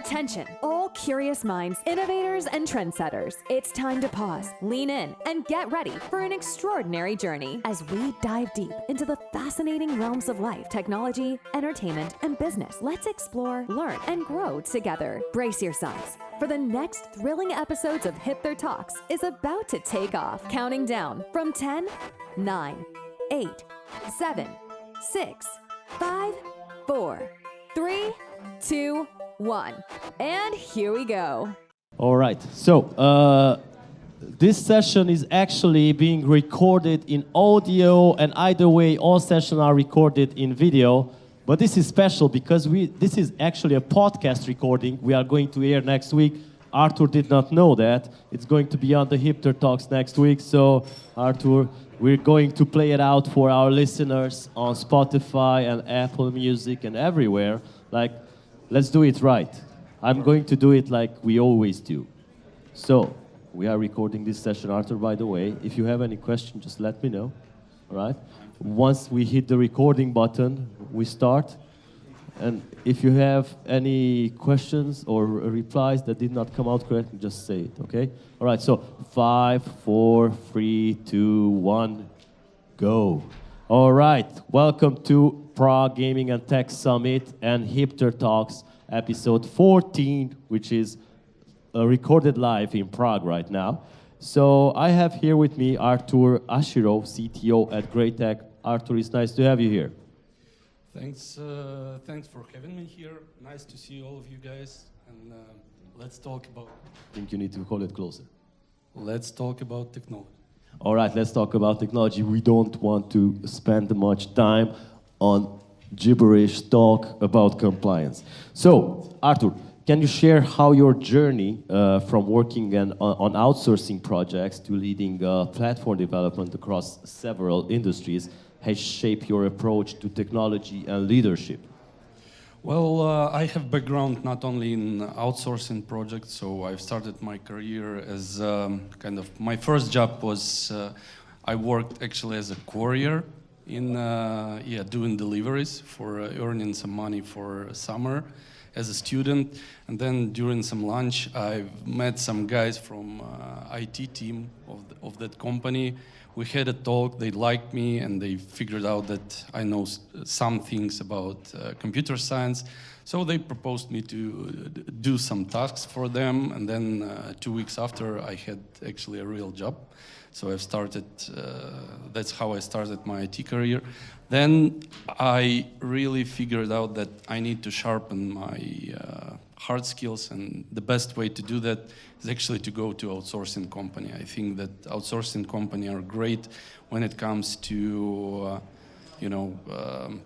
Attention, all curious minds, innovators, and trendsetters. It's time to pause, lean in, and get ready for an extraordinary journey as we dive deep into the fascinating realms of life, technology, entertainment, and business. Let's explore, learn, and grow together. Brace yourselves, for the next thrilling episodes of Hipther Talks is about to take off. Counting down from 10, 9, 8, 7, 6, 5, 4, 3, 2, 1. And here we go. All right. So this session is actually being recorded in audio, and either way, all sessions are recorded in video. But this is special because this is actually a podcast recording. We are going to air next week. Artur did not know that. It's going to be on the Hipther Talks next week. So, Artur, we're going to play it out for our listeners on Spotify and Apple Music and everywhere. Like, let's do it right. I'm going to do it like we always do. So, we are recording this session, Artur, by the way. If you have any question, just let me know, all right? Once we hit the recording button, we start. And if you have any questions or replies that did not come out correctly, just say it, okay? All right, so 5, 4, 3, 2, 1, go. All right, welcome to Prague Gaming and Tech Summit and Hipther Talks, episode 14, which is recorded live in Prague right now. So I have here with me Artur Ashyrov, CTO at GR8 Tech. Artur, it's nice to have you here. Thanks for having me here. Nice to see all of you guys. And let's talk about... I think you need to call it closer. Let's talk about technology. All right, let's talk about technology. We don't want to spend much time on gibberish talk about compliance. So, Artur, can you share how your journey from working on outsourcing projects to leading platform development across several industries has shaped your approach to technology and leadership? Well, I have background not only in outsourcing projects, so I've started my career as my first job was I worked actually as a courier in doing deliveries for earning some money for summer as a student, and then during some lunch I've met some guys from IT team of that company. We had a talk, they liked me, and they figured out that I know some things about computer science. So they proposed me to do some tasks for them, and then 2 weeks after, I had actually a real job. So I've started, that's how I started my IT career. Then I really figured out that I need to sharpen my hard skills, and the best way to do that is actually to go to outsourcing company. I think that outsourcing company are great when it comes to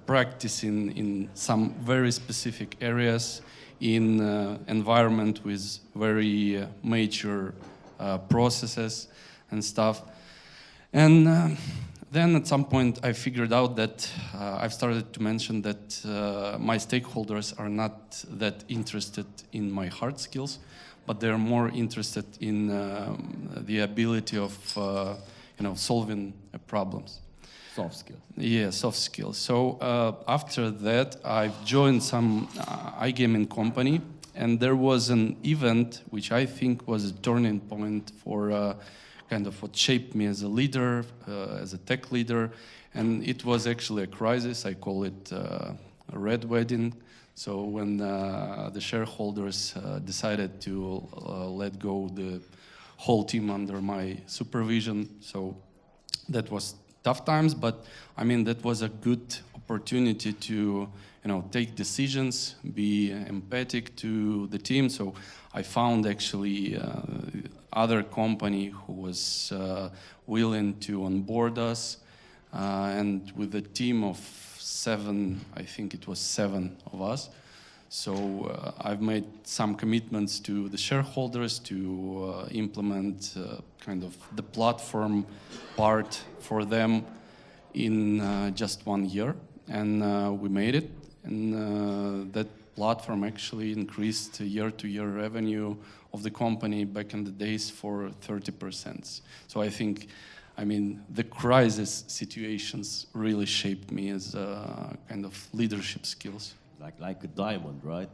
practicing in some very specific areas in environment with very mature processes and stuff. And then at some point I figured out that I've started to mention that my stakeholders are not that interested in my hard skills, but they're more interested in the ability of solving problems. Soft skills. Yeah, soft skills. So after that, I've joined some iGaming company, and there was an event which I think was a turning point for kind of what shaped me as a leader, as a tech leader, and it was actually a crisis. I call it a red wedding. So when the shareholders decided to let go the whole team under my supervision, so that was tough times, but I mean that was a good opportunity to take decisions, be empathic to the team. So I found actually other company who was willing to onboard us, and with a team of 7, I think it was 7 of us. So I've made some commitments to the shareholders to implement kind of the platform part for them in just 1 year, and we made it. And that platform actually increased year-to-year revenue of the company back in the days for 30%. So I think, the crisis situations really shaped me as kind of leadership skills. Like a diamond, right?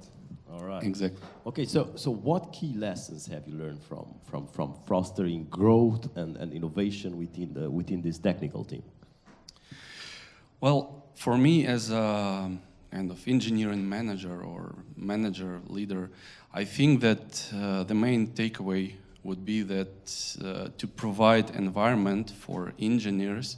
All right. Exactly. Okay, so what key lessons have you learned from fostering growth and innovation within this technical team? Well, for me as a kind of engineering manager or manager leader, I think that the main takeaway would be that to provide environment for engineers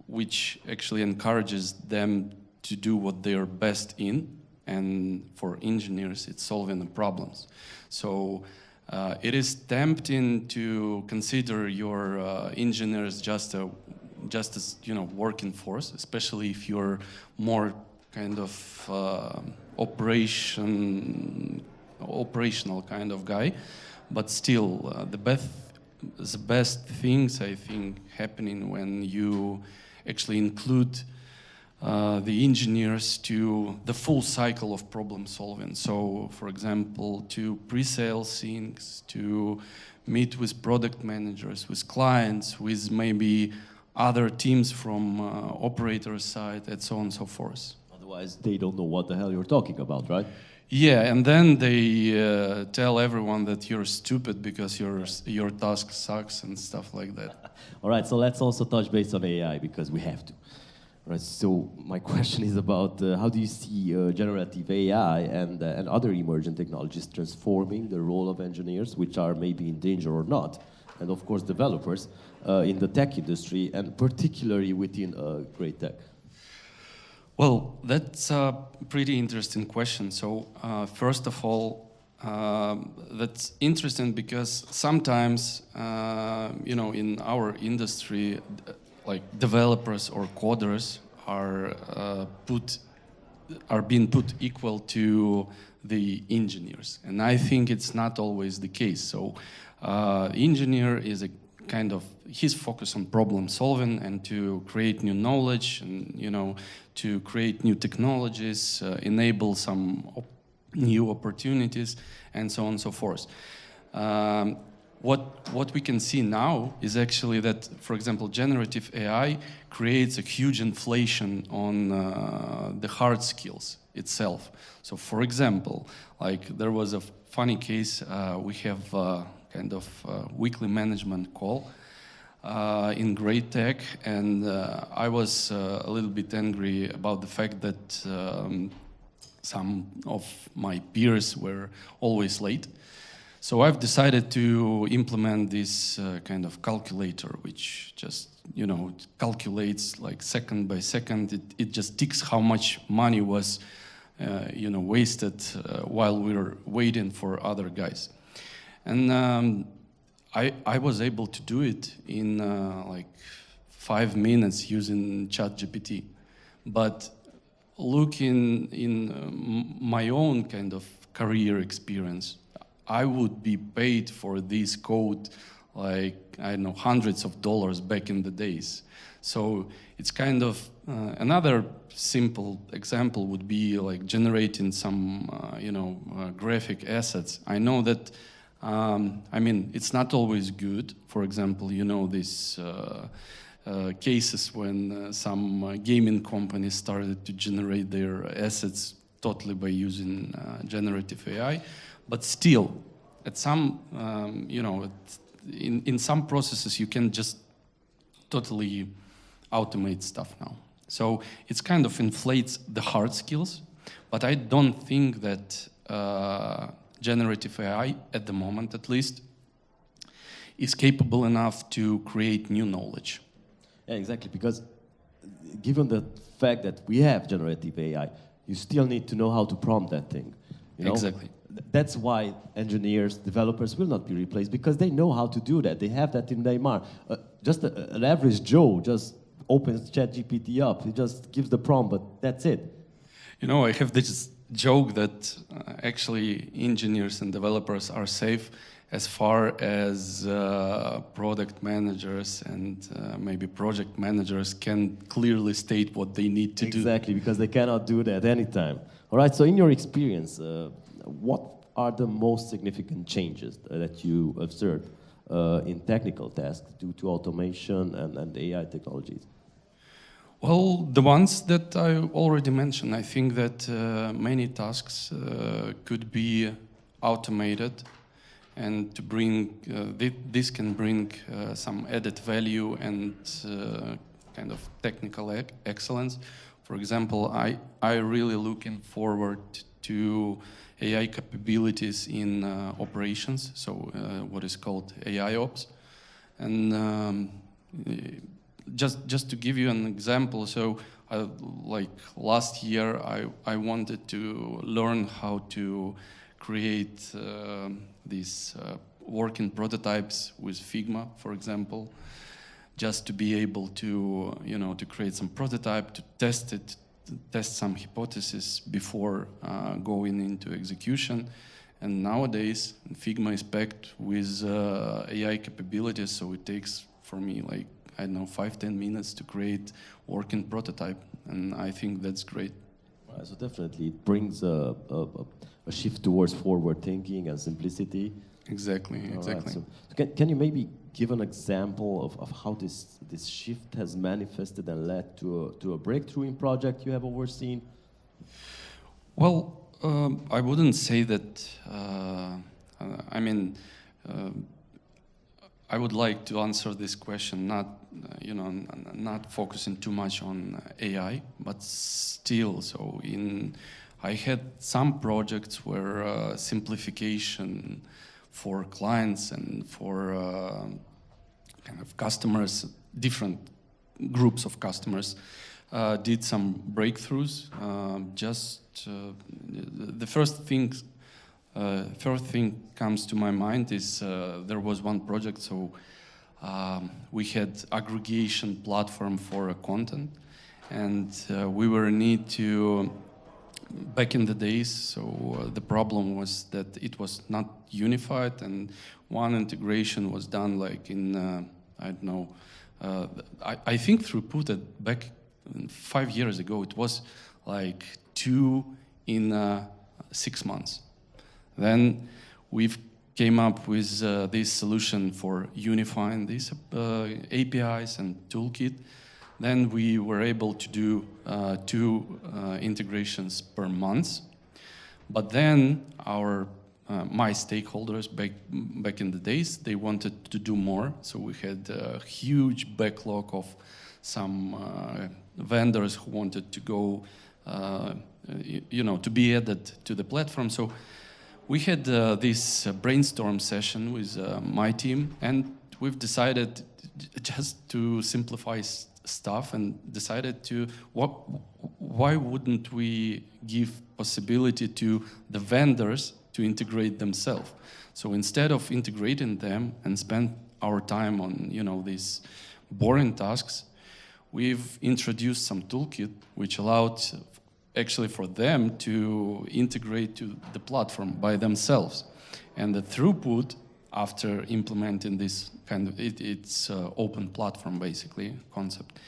which actually encourages them to do what they are best in, and for engineers it's solving the problems. So it is tempting to consider your engineers just as working force, especially if you're more kind of operational kind of guy. But still, the best things I think happening when you actually include the engineers to the full cycle of problem solving. So, for example, to pre-sale things, to meet with product managers, with clients, with maybe other teams from operator side, and so on and so forth. Otherwise, they don't know what the hell you're talking about, right? Yeah, and then they tell everyone that you're stupid because your task sucks and stuff like that. All right, so let's also touch base on AI because we have to. All right, so my question is about how do you see generative AI and other emerging technologies transforming the role of engineers, which are maybe in danger or not, and of course developers in the tech industry and particularly within great tech? Well, that's a pretty interesting question. So first of all, that's interesting because sometimes, in our industry, like developers or coders are being put equal to the engineers, and I think it's not always the case. So, engineer is a kind of his focus on problem solving and to create new knowledge and to create new technologies, enable some new opportunities, and so on and so forth. What we can see now is actually that, for example, generative AI creates a huge inflation on the hard skills itself. So, for example, like there was a funny case, we have kind of weekly management call in Great Tech, and I was a little bit angry about the fact that some of my peers were always late. So I've decided to implement this kind of calculator, which just, calculates like second by second. It just ticks how much money was, wasted while we were waiting for other guys. And I was able to do it in like 5 minutes using ChatGPT. But looking in my own kind of career experience, I would be paid for this code like, I don't know, hundreds of dollars back in the days. So it's kind of another simple example would be like generating some, graphic assets. I know that, it's not always good. For example, these cases when some gaming companies started to generate their assets totally by using generative AI. But still, at some, in some processes, you can just totally automate stuff now. So it's kind of inflates the hard skills, but I don't think that generative AI, at the moment at least, is capable enough to create new knowledge. Yeah, exactly, because given the fact that we have generative AI, you still need to know how to prompt that thing. Exactly. That's why engineers, developers will not be replaced, because they know how to do that. They have that in their mind. Just an average Joe just opens ChatGPT up. He just gives the prompt, but that's it. I have this joke that actually engineers and developers are safe as far as product managers and maybe project managers can clearly state what they need to do. Exactly, because they cannot do that anytime. All right, so in your experience, what are the most significant changes that you observed in technical tasks due to automation and AI technologies? Well, the ones that I already mentioned, I think that many tasks could be automated, and to bring this can bring some added value and kind of technical excellence. For example, I really looking forward to AI capabilities in operations, so what is called AI ops, and just to give you an example, so like last year, I wanted to learn how to create these working prototypes with Figma, for example, just to be able to, to create some prototype, to test it, to test some hypothesis before going into execution. And nowadays, Figma is packed with AI capabilities, so it takes for me like, I don't know, 5-10 minutes to create working prototype, and I think that's great. So definitely it brings a shift towards forward thinking and simplicity. Exactly. Right, so can you maybe give an example of how this shift has manifested and led to a breakthrough in project you have overseen? Well, I wouldn't say that. I would like to answer this question not focusing too much on AI, but still. So I had some projects where simplification for clients and for kind of customers, different groups of customers, did some breakthroughs. The first thing comes to my mind is there was one project. So we had aggregation platform for content, and we were in need to. Back in the days, so the problem was that it was not unified, and one integration was done like in, I don't know, I think throughput back 5 years ago, it was like 2 in 6 months. Then we've came up with this solution for unifying these APIs and toolkit. Then we were able to do 2 integrations per month. But then my stakeholders back in the days, they wanted to do more. So we had a huge backlog of some vendors who wanted to go, to be added to the platform. So we had this brainstorm session with my team, and we've decided just to simplify stuff, and decided to why wouldn't we give possibility to the vendors to integrate themselves? So instead of integrating them and spend our time on these boring tasks, we've introduced some toolkit which allowed actually for them to integrate to the platform by themselves, and the throughput after implementing this kind of, it's open platform basically concept,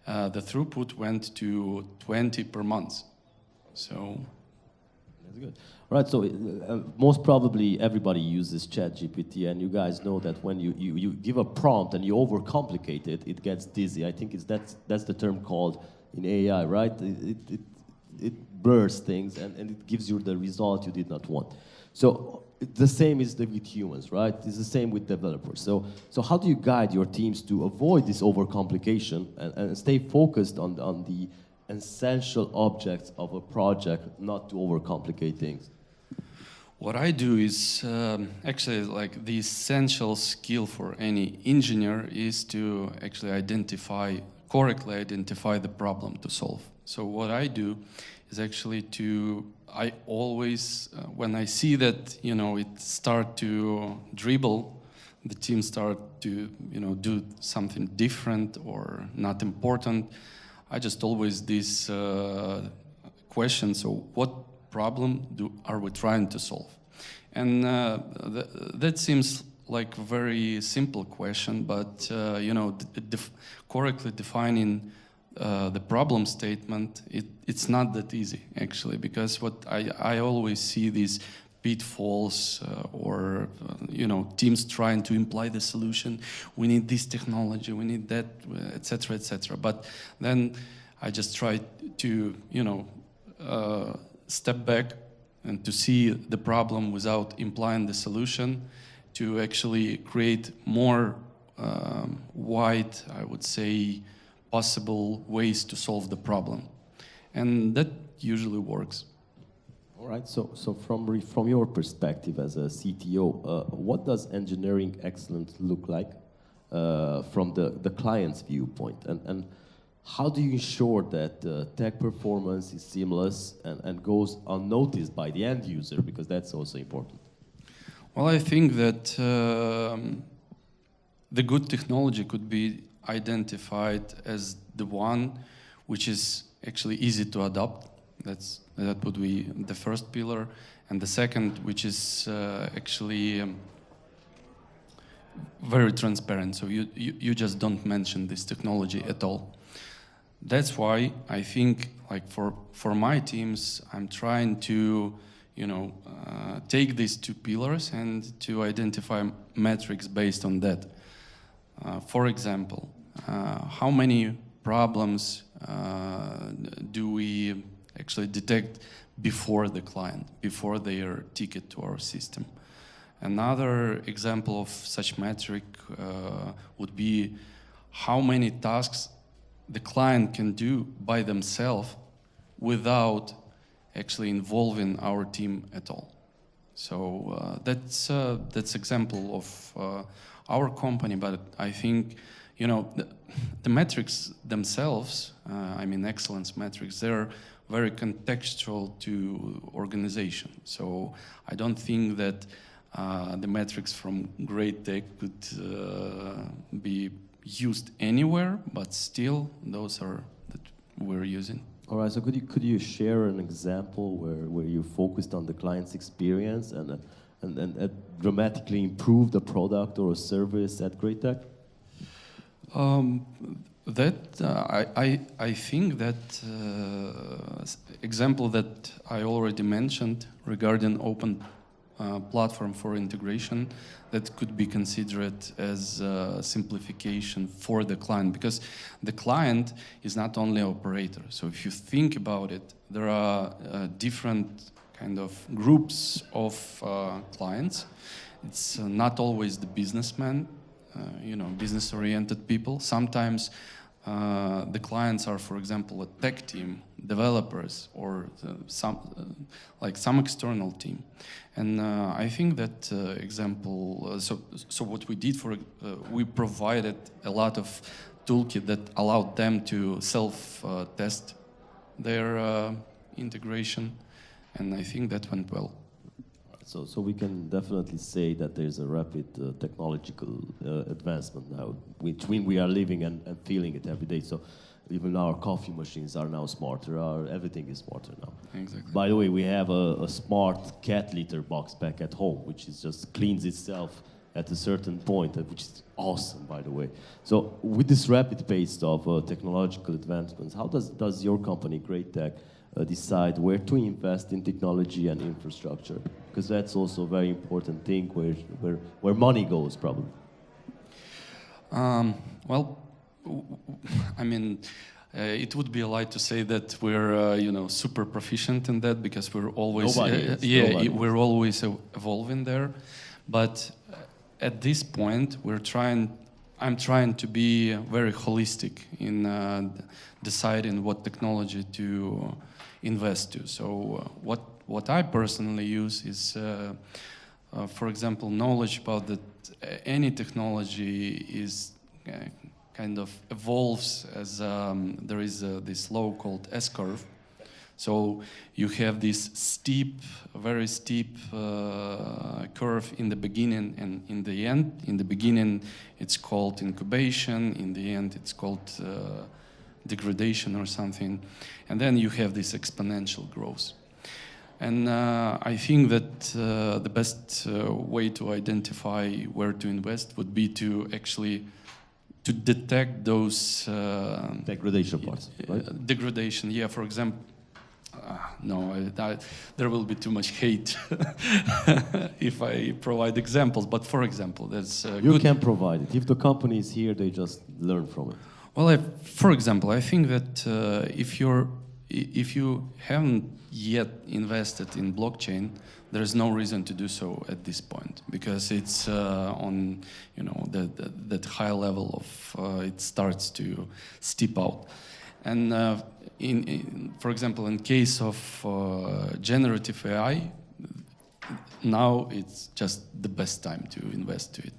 the throughput went to 20 per month. So that's good. All right, so most probably everybody uses ChatGPT, and you guys know that when you give a prompt and you overcomplicate it, it gets dizzy. I think that's the term called in AI, right? It blurs things and it gives you the result you did not want. So the same is with humans, right? It's the same with developers. So how do you guide your teams to avoid this overcomplication and stay focused on the essential objects of a project, not to overcomplicate things? What I do is actually like the essential skill for any engineer is to actually correctly identify the problem to solve. So what I do is actually I always, when I see that, it start to dribble, the team start to, do something different or not important, I just always this question, so what problem are we trying to solve? And that seems like a very simple question, but, correctly defining the problem statement, it's not that easy actually, because what I always see these pitfalls or teams trying to imply the solution. We need this technology, we need that, etc., etc. But then I just try to step back and to see the problem without implying the solution, to actually create more wide, I would say, possible ways to solve the problem. And that usually works. All right, so from your perspective as a CTO, what does engineering excellence look like from the client's viewpoint? And how do you ensure that tech performance is seamless and goes unnoticed by the end user? Because that's also important. Well, I think that the good technology could be identified as the one which is actually easy to adopt. That would be the first pillar. And the second, which is actually very transparent. So you just don't mention this technology at all. That's why I think, like for my teams, I'm trying to take these two pillars and to identify metrics based on that. For example, how many problems do we actually detect before the client, before their ticket to our system? Another example of such metric would be how many tasks the client can do by themselves without actually involving our team at all. So that's example of our company, but I think the metrics themselves, excellence metrics, they're very contextual to organization. So I don't think that the metrics from great tech could be used anywhere, but still those are that we're using. All right, so could you share an example where you focused on the client's experience and dramatically improved the product or a service at Great Tech? I think that example that I already mentioned regarding open platform for integration, that could be considered as a simplification for the client, because the client is not only operator. So if you think about it, there are different kind of groups of clients. It's not always the businessman, business-oriented people. Sometimes the clients are, for example, a tech team, developers, or some external team. And I think that example. So what we did we provided a lot of toolkit that allowed them to self-test their integration, and I think that went well. So we can definitely say that there's a rapid technological advancement now, which we are living and feeling it every day. So even our coffee machines are now smarter. Everything is smarter now. Exactly. By the way, we have a smart cat litter box back at home, which is just cleans itself at a certain point, which is awesome, by the way. So with this rapid pace of technological advancements, how does your company, Great Tech, decide where to invest in technology and infrastructure? Because that's also a very important thing where money goes, probably. It would be a lie to say that we're super proficient in that, because we're always we're always evolving there. But at this point, I'm trying to be very holistic in deciding what technology to invest to. So what I personally use is, for example, knowledge about that any technology is kind of evolves as there is this law called S-curve. So you have this very steep curve in the beginning and in the end. In the beginning, it's called incubation. In the end, it's called degradation or something. And then you have this exponential growth. And I think that the best way to identify where to invest would be to actually to detect those degradation parts, right? Degradation, yeah. For example, No, there will be too much hate if I provide examples. But for example, that's You good. can provide it. If the company is here, they just learn from it. Well, for example, I think that if you haven't yet invested in blockchain, there is no reason to do so at this point, because it's on that high level of it starts to steep out. And for example, in case of generative AI, now it's just the best time to invest to it.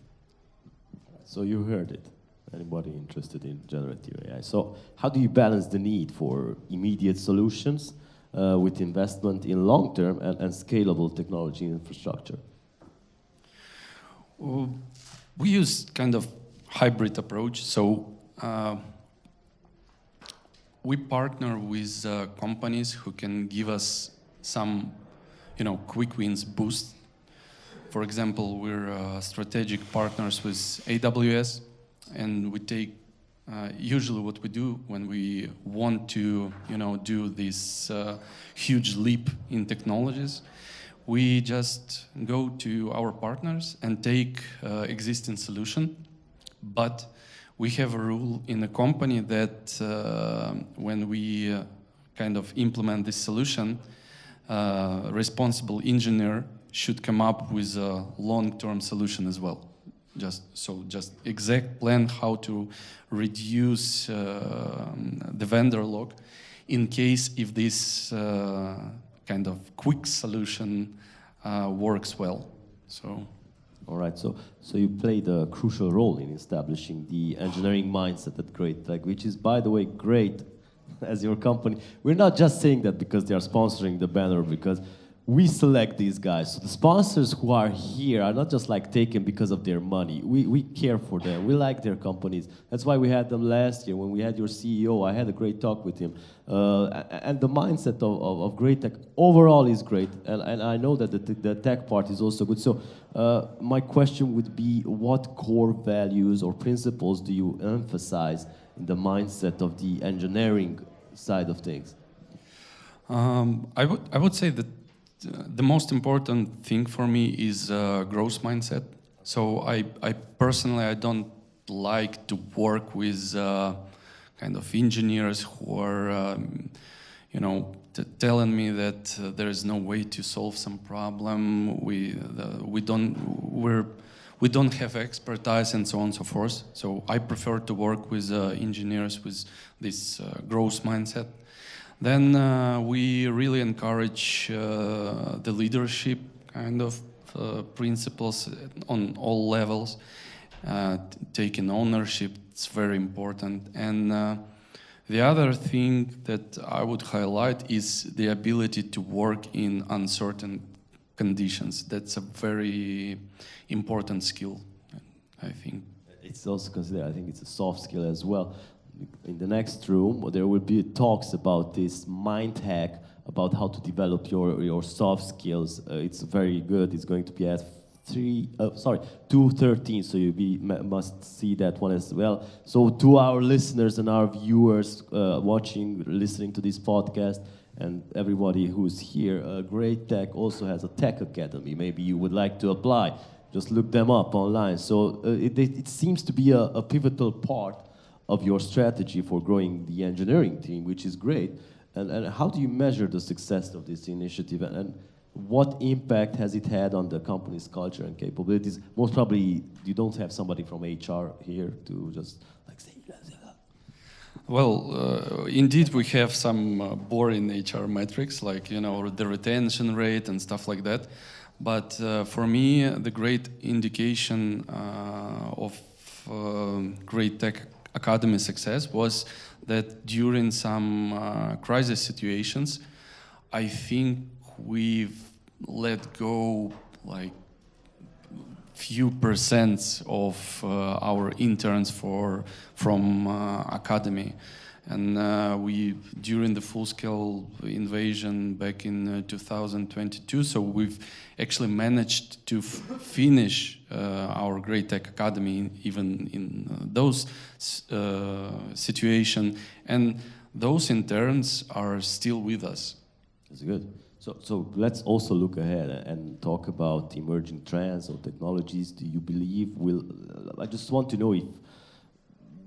So you heard it. Anybody interested in generative AI? So how do you balance the need for immediate solutions with investment in long-term and scalable technology infrastructure? We use kind of hybrid approach. So we partner with companies who can give us some, quick wins boost. For example, we're strategic partners with AWS, and we take usually what we do when we want to, do this huge leap in technologies, we just go to our partners and take existing solution, but we have a rule in the company that when we kind of implement this solution, responsible engineer should come up with a long-term solution as well. Just exact plan how to reduce the vendor log in case if this kind of quick solution works well. So. All right, so you played a crucial role in establishing the engineering mindset at Great Tech, which is, by the way, great as your company. We're not just saying that because they are sponsoring the banner, because we select these guys. So the sponsors who are here are not just like taken because of their money. We care for them. We like their companies. That's why we had them last year when we had your CEO. I had a great talk with him. And the mindset of Great Tech overall is great. And I know that the tech part is also good. So my question would be, what core values or principles do you emphasize in the mindset of the engineering side of things? I would say that the most important thing for me is growth mindset. So I personally, I don't like to work with kind of engineers who are, telling me that there is no way to solve some problem. We don't have expertise and so on and so forth. So I prefer to work with engineers with this growth mindset. Then we really encourage the leadership kind of principles on all levels. Taking ownership, it's very important. And the other thing that I would highlight is the ability to work in uncertain conditions. That's a very important skill, I think. It's also considered, I think it's a soft skill as well. In the next room, there will be talks about this mind hack, about how to develop your soft skills. It's very good. It's going to be at 2:13, so you must see that one as well. So to our listeners and our viewers watching, listening to this podcast, and everybody who's here, Great Tech also has a tech academy. Maybe you would like to apply. Just look them up online. So it seems to be a pivotal part of your strategy for growing the engineering team, which is great. And how do you measure the success of this initiative? And what impact has it had on the company's culture and capabilities? Most probably, you don't have somebody from HR here to just like say. Well, indeed, we have some boring HR metrics, like the retention rate and stuff like that. But for me, the great indication of Great Tech Academy success was that during some crisis situations, I think we've let go like few percents of our interns from academy, and we during the full-scale invasion back in 2022. So we've actually managed to finish our Great Tech Academy even in those situations, and those interns are still with us. That's good. So let's also look ahead and talk about emerging trends or technologies. Do you believe will? I just want to know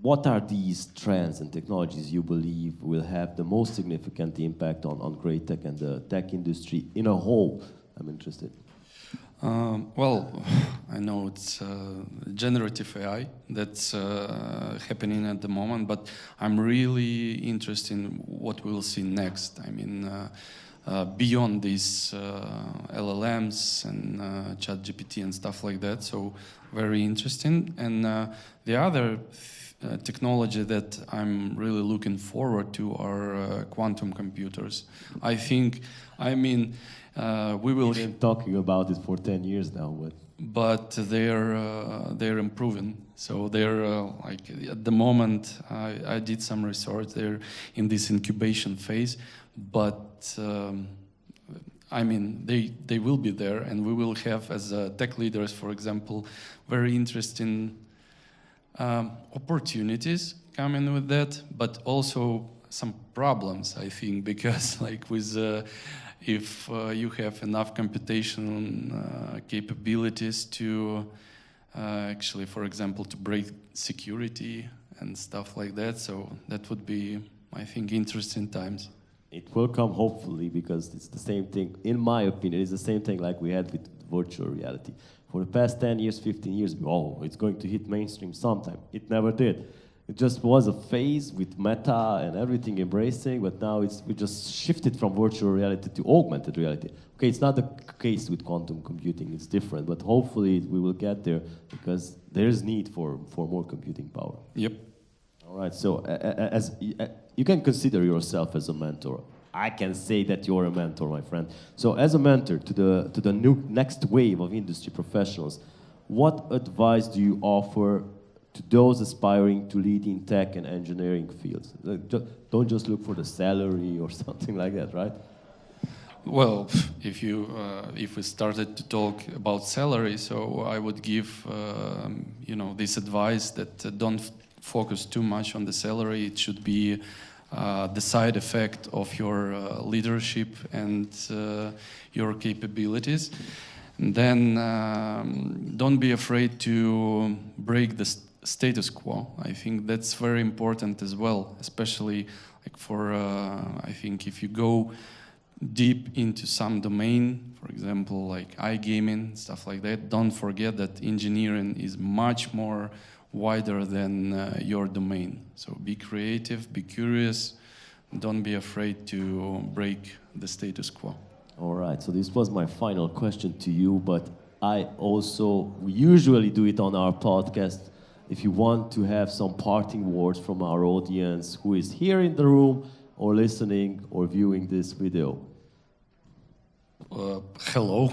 what are these trends and technologies you believe will have the most significant impact on great tech and the tech industry in a whole? I'm interested. Well, I know it's generative AI that's happening at the moment, but I'm really interested in what we'll see next. I mean, beyond these LLMs and ChatGPT and stuff like that, so very interesting. And the other technology that I'm really looking forward to are quantum computers. We will. We've been talking about it for 10 years now, but they're improving. So they're like at the moment, I did some research. They're in this incubation phase, but they will be there, and we will have as tech leaders, for example, very interesting opportunities coming with that, but also some problems, I think, because like with if you have enough computation capabilities to actually, for example, to break security and stuff like that, so that would be, I think, interesting times. It will come, hopefully, because it's the same thing, in my opinion, it's the same thing like we had with virtual reality. For the past 10 years, 15 years, it's going to hit mainstream sometime. It never did. It just was a phase with Meta and everything embracing, but now we just shifted from virtual reality to augmented reality. Okay, it's not the case with quantum computing, it's different, but hopefully we will get there because there's need for more computing power. Yep. All right, so as you can consider yourself as a mentor. I can say that you're a mentor, my friend. So as a mentor to the next wave of industry professionals, what advice do you offer to those aspiring to lead in tech and engineering fields? Don't just look for the salary or something like that, right? Well, if we started to talk about salary, so I would give this advice that don't focus too much on the salary. It should be the side effect of your leadership and your capabilities. And then don't be afraid to break the status quo. I think that's very important as well, especially like for I think if you go deep into some domain, for example, like iGaming, stuff like that, don't forget that engineering is much more wider than your domain. So be creative, be curious, don't be afraid to break the status quo. All right, so this was my final question to you, but we usually do it on our podcast. If you want to have some parting words from our audience who is here in the room or listening or viewing this video. Hello.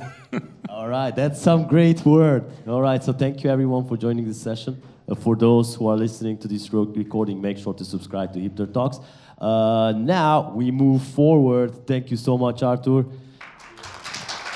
All right, that's some great word. All right, so thank you everyone for joining this session. For those who are listening to this recording, make sure to subscribe to Hipther Talks. Now we move forward. Thank you so much, Artur.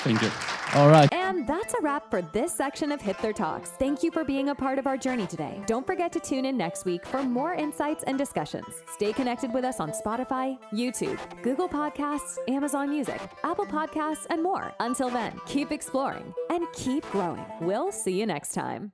Thank you. All right. And that's a wrap for this section of Hipther Talks. Thank you for being a part of our journey today. Don't forget to tune in next week for more insights and discussions. Stay connected with us on Spotify, YouTube, Google Podcasts, Amazon Music, Apple Podcasts, and more. Until then, keep exploring and keep growing. We'll see you next time.